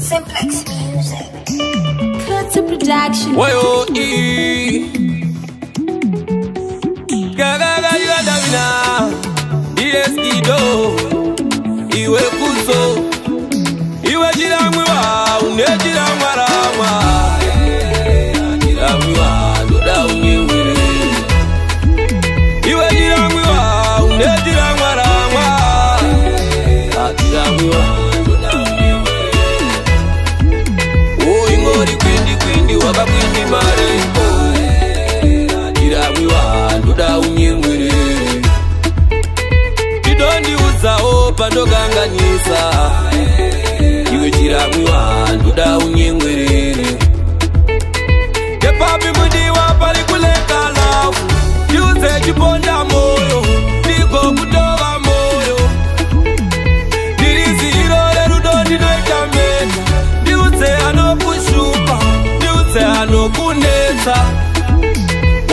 Simplex Music. Cut production. Wayo Gaga you adamina. Eskido. Iwe kuso. Iwe jiramwa. Unejiramwa ramwa. Jiramwa. Doda uniwere. Iwe jiramwa. Unejiramwa ramwa. Jiramwa. Waka kwindi mare Jiramwiwa ndoda unyengwere Kidondi uzao pandoganganisa Iwe jiramwiwa ndoda unyengwere Kepapi mudiwa pali kuleka lafu Yuze jiponda moyo Niko kutowa moyo Nirizi irole rudondi noitameta Niuze anokushupa ano kunesa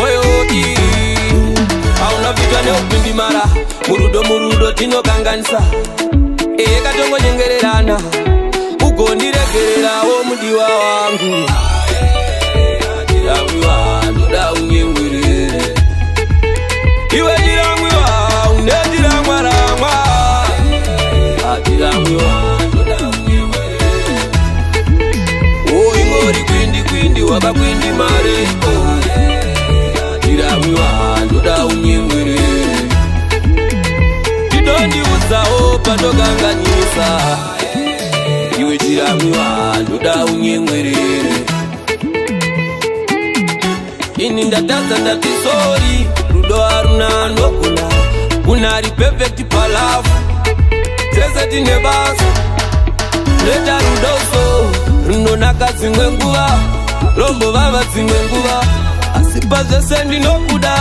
Wayo Auna vitwa ne upindi mara Murudo tino kanganisa Eka tongo nyengererana Ugo niregerera o mudiwa wangu Jiramwiwa ndoda unyengwere Iwe jiramwiwa unejiramwa ramwa Jiramwiwa waka kwindi mare Jiramwiwa ndoda unyengwere Kidondi uzao pandoganganisa Iwe jiramwiwa ndoda unyengwere Ini ndataza ndatisori Rudo haruna nokula Unari perfect palafu Tezeti nebasa Leta rudoso Runo nakazingwe nguwa Rombo baba zingwe nguwa Asipaze sendi nokuda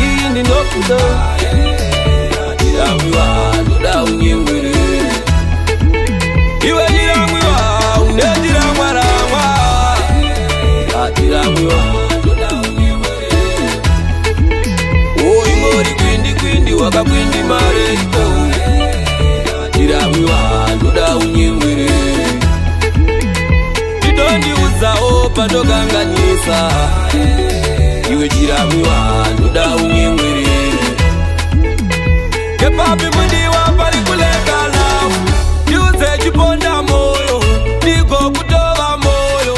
Iyi ndi nokuda Jiramwiwa ndoda unyengwere Iwe jiramwiwa unejiramwa ramwa Jiramwiwa ndoda unyengwere Ingori kwindi waka kwindi mare Jiramwiwa ndoda unyengwere Kidondi uzao pandoganganisa Iwe jiramwiwa ndoda unyengwere Kepapi mudiwa pali kuleka lafu Yuze jiponda moyo Niko kutowa moyo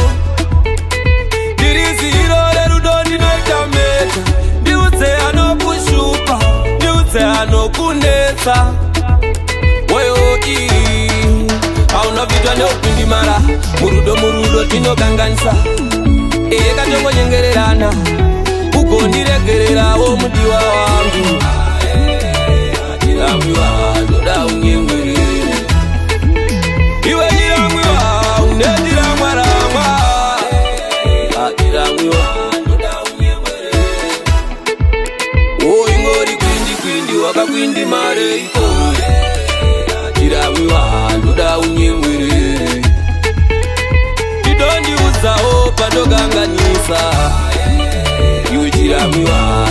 Nirizi irole rudondi noitameta Niuze anokushupa Niuze anokunesa Wayo Auna vitwa ne upindi mara Murudo tino kanganisa Eka tongo nyengererana Ugo niregerera o mudiwa wangu Jiramwiwa ndoda unyengwere Iwe jiramwiwa unejiramwa ramwa Jiramwiwa ndoda unyengwere Ingori kwindi waka kwindi mare Jiramwiwa ndoda unyengwere Kidondi uzao pandoganganisa Iwe jiramwiwa